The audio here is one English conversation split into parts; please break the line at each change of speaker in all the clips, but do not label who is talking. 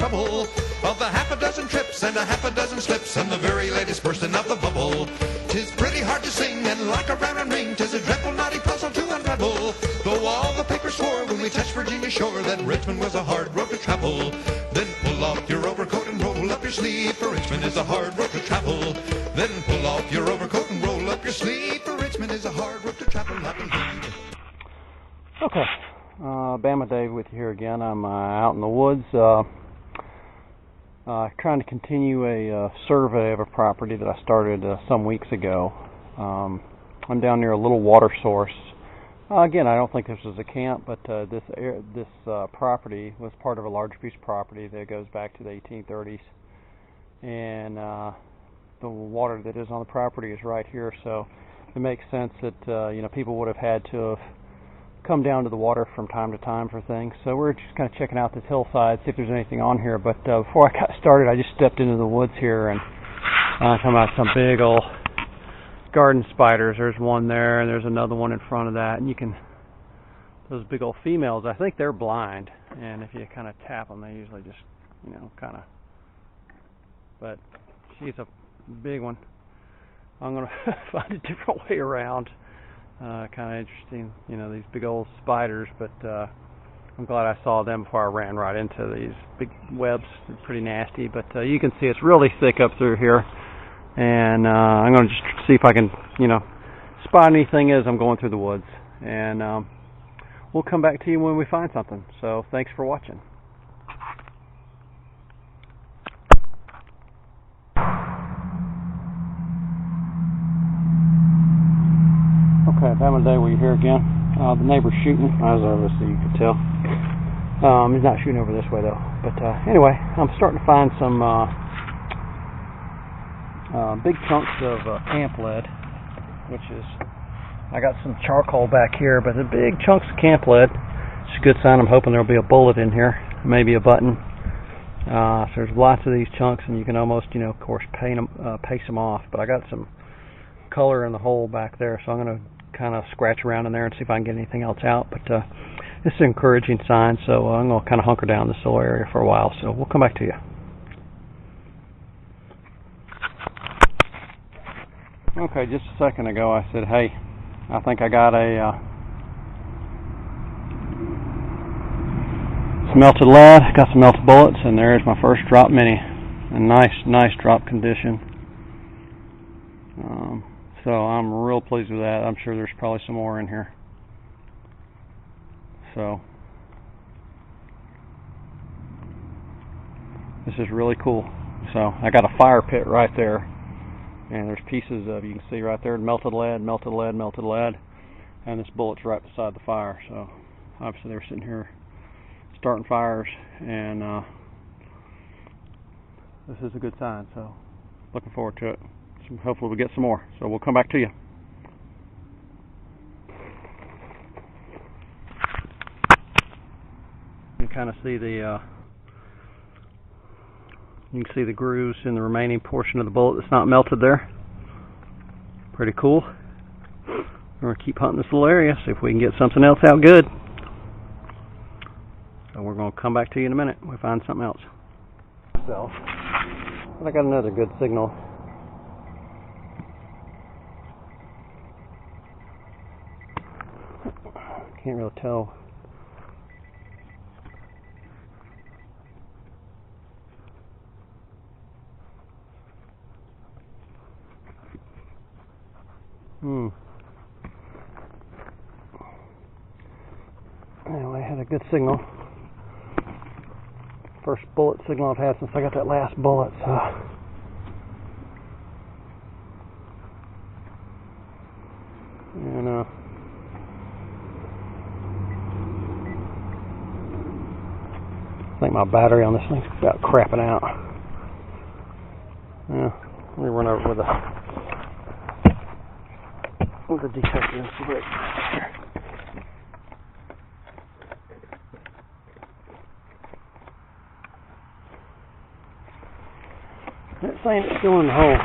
trouble. Of the half a dozen trips and a half a dozen slips and the very latest bursting of the bubble. 'Tis pretty hard to sing and like a round and ring, 'tis a dreadful knotty puzzle to unravel. Though all the papers swore when we touched Virginia shore that Richmond was a hard road to travel. Then pull off your overcoat and roll up your sleeve, for Richmond is a hard road to travel. Then pull off your overcoat and roll up your sleeve, for Richmond is a hard road to travel, I believe.
Okay, Bama Dave with you here again. I'm out in the woods trying to continue a survey of a property that I started some weeks ago. I'm down near a little water source. Again, I don't think this was a camp, but this property was part of a large piece of property that goes back to the 1830s, and the water that is on the property is right here. So it makes sense that people would have had to have come down to the water from time to time for things. So we're just kind of checking out this hillside, see if there's anything on here. But before I got started, I just stepped into the woods here and talking about some big old garden spiders. There's one there, and there's another one in front of that. And you can, those big old females, I think they're blind, and if you kind of tap them, they usually just, kind of. But she's a big one. I'm gonna find a different way around. Kind of interesting, these big old spiders, but I'm glad I saw them before I ran right into these big webs. They're pretty nasty, but you can see it's really thick up through here, and I'm going to just see if I can, spot anything as I'm going through the woods, and we'll come back to you when we find something. So thanks for watching. Okay, Bama Day, we're here again. The neighbor's shooting, as obviously you can tell. He's not shooting over this way though. But anyway, I'm starting to find some big chunks of camp lead, which is, I got some charcoal back here, but the big chunks of camp lead. It's a good sign. I'm hoping there'll be a bullet in here, maybe a button. So there's lots of these chunks, and you can almost, of course, paste them off. But I got some color in the hole back there, so I'm going to kind of scratch around in there and see if I can get anything else out. But this is an encouraging sign, so I'm going to kind of hunker down in this little area for a while. So we'll come back to you. Okay, just a second ago I said, hey, I think I got a some melted lead, got some melted bullets, and there's my first drop mini. A nice drop condition. So I'm real pleased with that. I'm sure there's probably some more in here. So this is really cool. So I got a fire pit right there, and there's pieces of, you can see right there, melted lead, and this bullet's right beside the fire. So obviously they were sitting here starting fires, and this is a good sign. So looking forward to it. Hopefully we'll get some more. So we'll come back to you. You can kind of see you can see the grooves in the remaining portion of the bullet that's not melted there. Pretty cool. We're going to keep hunting this little area, see if we can get something else out good. So we're going to come back to you in a minute when we find something else. So, but I got another good signal. Can't really tell. Anyway, I had a good signal. First bullet signal I've had since I got that last bullet. So. And I think my battery on this thing's about crapping out. Yeah, let me run over with a detector and see what. It's saying it's still in the hole.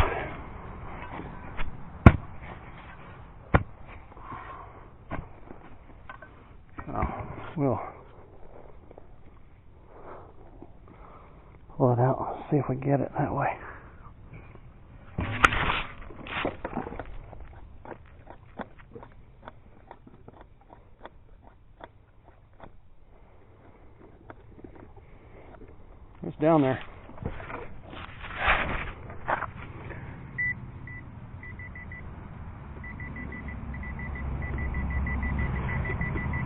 Oh, well. if we get it that way. It's down there.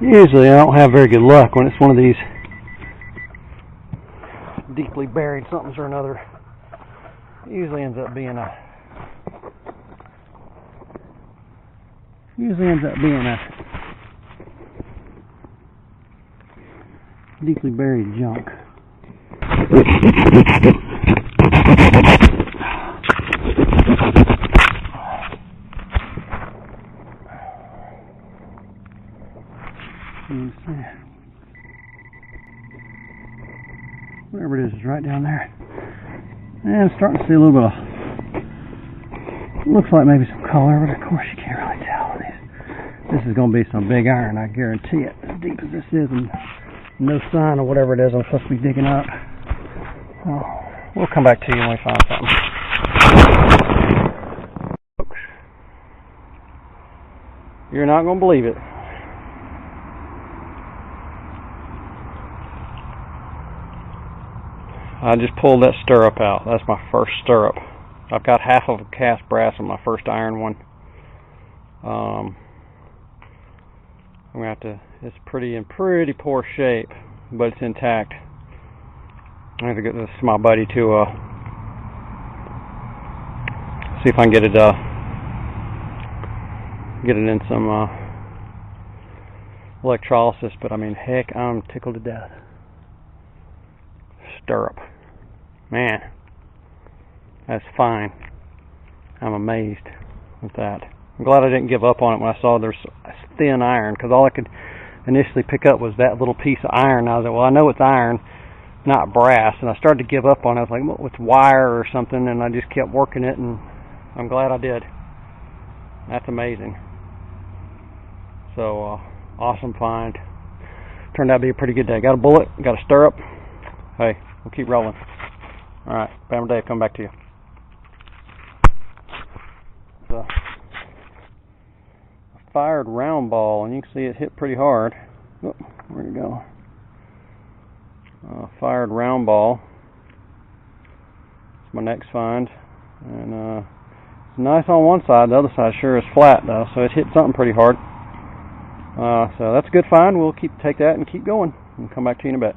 Usually I don't have very good luck when it's one of these deeply buried somethings or another. It usually ends up being a deeply buried junk. Whatever it is right down there. And starting to see a little bit of, looks like maybe some color, but of course you can't really tell. This is going to be some big iron, I guarantee it. As deep as this is, and no sign of whatever it is I'm supposed to be digging up. Well, we'll come back to you when we find something. You're not going to believe it. I just pulled that stirrup out. That's my first stirrup. I've got half of a cast brass on my first iron one. I'm gonna have to. It's in pretty poor shape, but it's intact. I have to get this to my buddy to see if I can get it in some electrolysis. But I mean, heck, I'm tickled to death. Stirrup. Man, that's fine. I'm amazed with that. I'm glad I didn't give up on it when I saw there's thin iron, because all I could initially pick up was that little piece of iron. I was like, well, I know it's iron, not brass, and I started to give up on it. I was like, well, it's wire or something, and I just kept working it, and I'm glad I did. That's amazing. So, awesome find. Turned out to be a pretty good day. Got a bullet, got a stirrup. Hey, we'll keep rolling. Alright, Bammer Dave, come back to you. So, a fired round ball, and you can see it hit pretty hard. Oh, where'd it go? Fired round ball. It's my next find. And it's nice on one side, the other side sure is flat though, so it hit something pretty hard. So that's a good find. We'll take that and keep going and come back to you in a bit.